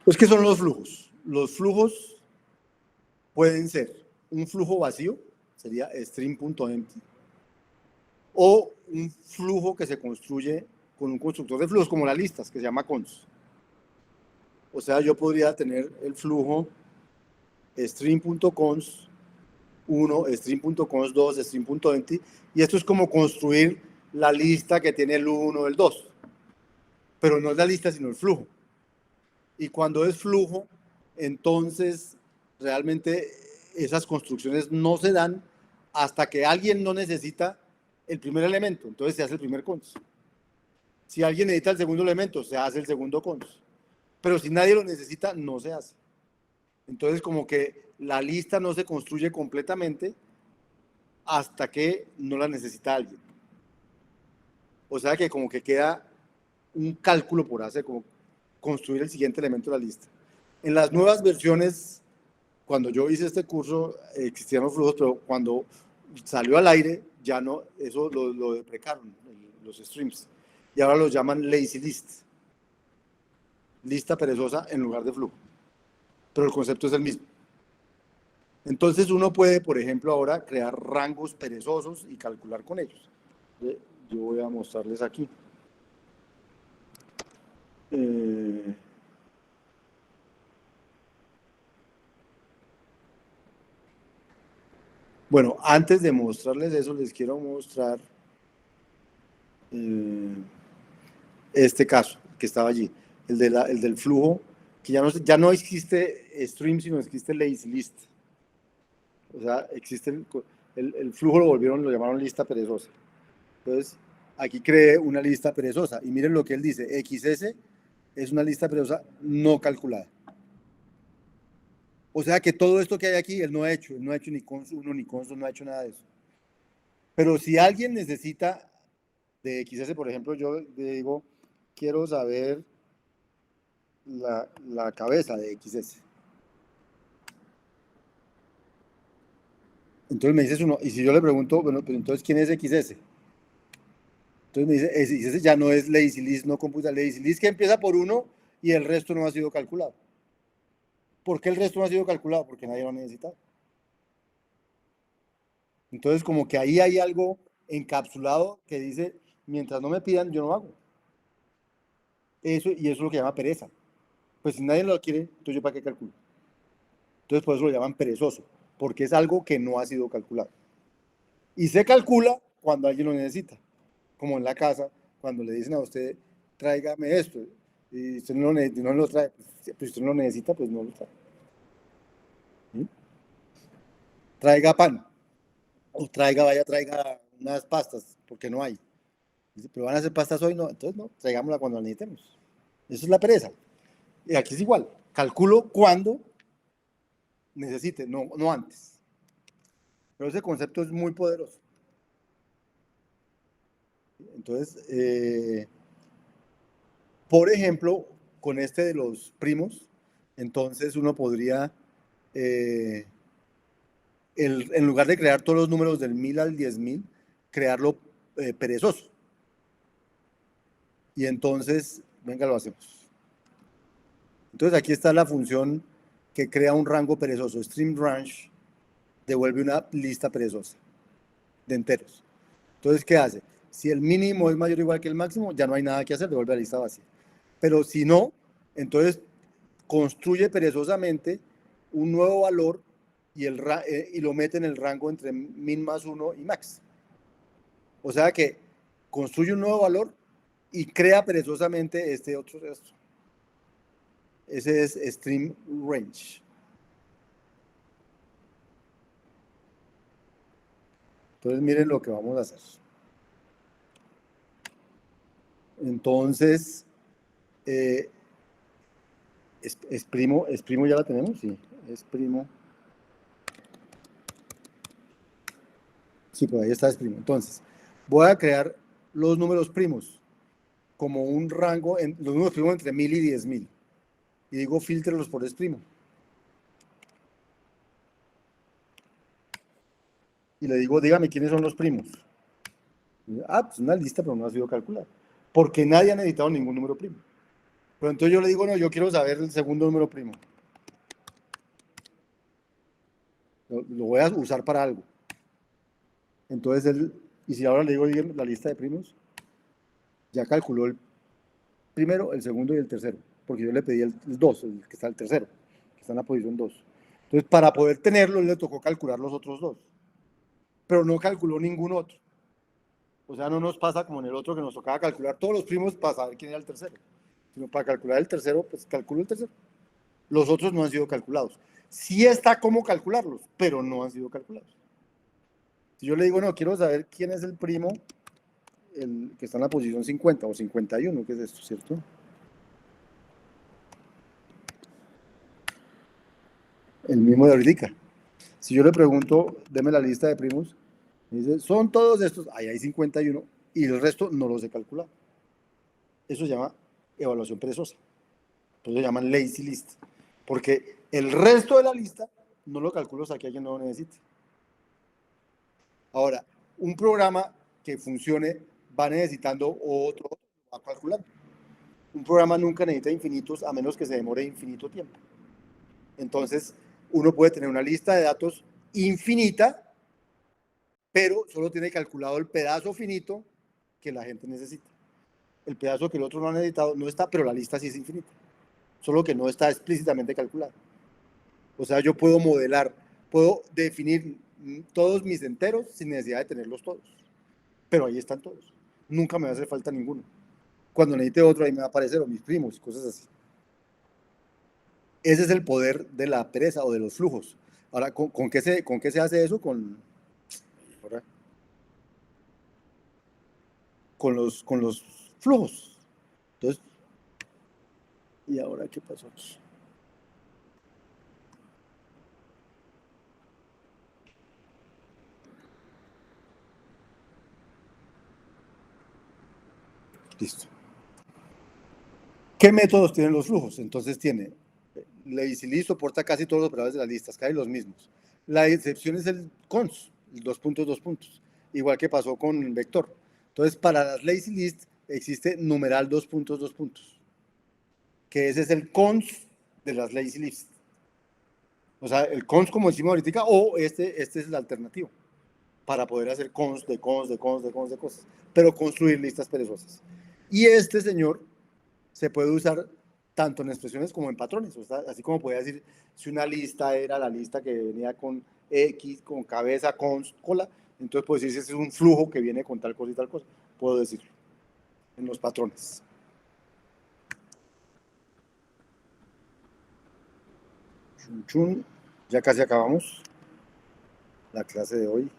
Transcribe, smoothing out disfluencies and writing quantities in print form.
Pues, ¿qué son los flujos? Los flujos pueden ser un flujo vacío, sería stream.empty, o un flujo que se construye con un constructor de flujos, como las listas, que se llama cons. O sea, yo podría tener el flujo stream.cons 1, stream.cons 2, stream.empty, y esto es como construir la lista que tiene el 1, el 2. Pero no es la lista, sino el flujo. Y cuando es flujo, entonces realmente esas construcciones no se dan hasta que alguien no necesita el primer elemento, entonces se hace el primer cons. Si alguien necesita el segundo elemento, se hace el segundo cons. Pero si nadie lo necesita, no se hace. Entonces, como que la lista no se construye completamente hasta que no la necesita alguien. O sea que como que queda un cálculo por hacer, como construir el siguiente elemento de la lista. En las nuevas versiones, cuando yo hice este curso, existían los flujos, pero cuando salió al aire, ya no, eso lo deprecaron, los streams. Y ahora lo llaman lazy list. Lista perezosa en lugar de flujo. Pero el concepto es el mismo. Entonces uno puede, por ejemplo, ahora crear rangos perezosos y calcular con ellos. Yo voy a mostrarles aquí. Bueno, antes de mostrarles eso, les quiero mostrar este caso que estaba allí, el del flujo, que ya no existe stream, sino existe lazy list. O sea, existe el flujo, lo llamaron lista perezosa. Entonces, aquí creé una lista perezosa. Y miren lo que él dice, XS es una lista perezosa no calculada. O sea que todo esto que hay aquí, él no ha hecho ni cons 1 ni cons 2, no ha hecho nada de eso. Pero si alguien necesita de XS, por ejemplo, yo le digo, quiero saber la cabeza de XS. Entonces me dices uno, y si yo le pregunto, bueno, pero entonces, ¿quién es XS? Entonces me dice, XS ya no es lazy list, no computa lazy list, que empieza por 1 y el resto no ha sido calculado. ¿Por qué el resto no ha sido calculado? Porque nadie lo ha necesitado. Entonces, como que ahí hay algo encapsulado que dice, mientras no me pidan, yo no hago. Eso, y eso es lo que llama pereza. Pues si nadie lo quiere, entonces yo para qué calculo. Entonces por eso lo llaman perezoso, porque es algo que no ha sido calculado. Y se calcula cuando alguien lo necesita, como en la casa, cuando le dicen a usted, tráigame esto, y usted no lo trae, pues si usted no lo necesita, pues no lo trae. ¿Sí? Traiga pan, o traiga unas pastas, porque no hay. Dice, pero van a hacer pastas hoy, no, entonces no, traigámosla cuando la necesitemos. Eso es la pereza. Y aquí es igual, calculo cuando necesite, no antes. Pero ese concepto es muy poderoso. Entonces, por ejemplo, con este de los primos, entonces uno podría, en lugar de crear todos los números del 1000 al 10.000, crearlo perezoso. Y entonces, venga, lo hacemos. Entonces aquí está la función que crea un rango perezoso. Stream range devuelve una lista perezosa de enteros. Entonces, ¿qué hace? Si el mínimo es mayor o igual que el máximo, ya no hay nada que hacer, devuelve la lista vacía. Pero si no, entonces construye perezosamente un nuevo valor y lo mete en el rango entre min más 1 y max. O sea que construye un nuevo valor y crea perezosamente este otro resto. Ese es stream range. Entonces miren lo que vamos a hacer. Entonces, es primo ya la tenemos, sí, es primo. Sí, por ahí está es primo. Entonces, voy a crear los números primos como un rango, los números primos entre 1000 y 10.000. Y digo, filtrelos por es primo. Y le digo, dígame quiénes son los primos. Pues una lista, pero no ha sido calculada. Porque nadie ha necesitado ningún número primo. Pero entonces yo le digo, no, yo quiero saber el segundo número primo. Lo voy a usar para algo. Entonces él, y si ahora le digo la lista de primos, ya calculó el primero, el segundo y el tercero, porque yo le pedí el 2, el que está el tercero, que está en la posición 2. Entonces, para poder tenerlo, le tocó calcular los otros dos, pero no calculó ningún otro. O sea, no nos pasa como en el otro que nos tocaba calcular todos los primos para saber quién era el tercero, sino para calcular el tercero, pues calculo el tercero. Los otros no han sido calculados. Sí está cómo calcularlos, pero no han sido calculados. Si yo le digo, no, quiero saber quién es el primo el que está en la posición 50 o 51, ¿qué es esto, cierto? El mismo de ahorita. Si yo le pregunto, deme la lista de primos, me dice, son todos estos, ahí hay 51 y el resto no los he calculado. Eso se llama evaluación perezosa. Por eso se llaman lazy list. Porque el resto de la lista no lo calculo hasta que alguien no lo necesite. Ahora, un programa que funcione va necesitando otro, va calculando. Un programa nunca necesita infinitos a menos que se demore infinito tiempo. Entonces, uno puede tener una lista de datos infinita, pero solo tiene calculado el pedazo finito que la gente necesita. El pedazo que el otro no ha necesitado no está, pero la lista sí es infinita, solo que no está explícitamente calculado. O sea, yo puedo modelar, puedo definir todos mis enteros sin necesidad de tenerlos todos, pero ahí están todos. Nunca me va a hacer falta ninguno. Cuando necesite otro, ahí me va a aparecer, o mis primos, cosas así. Ese es el poder de la pereza o de los flujos. Ahora, ¿con qué se hace eso? Ahora, con los flujos. Entonces, ¿y ahora qué pasó aquí? Listo. ¿Qué métodos tienen los flujos? Entonces tiene, LazyList soporta casi todos los operadores de las listas, casi los mismos. La excepción es el cons, el 2 puntos. Igual que pasó con vector. Entonces, para las LazyList existe numeral 2 puntos, que ese es el cons de las LazyList. O sea, el cons como decimos ahorita, o este es el alternativo, para poder hacer cons de cons, de cons, de cons, de cosas, pero construir listas perezosas. Y este señor se puede usar tanto en expresiones como en patrones. O sea, así como podía decir, si una lista era la lista que venía con X, con cabeza, con cola, entonces puedo decir si ese es un flujo que viene con tal cosa y tal cosa. Puedo decirlo en los patrones. Chun, chun. Ya casi acabamos la clase de hoy.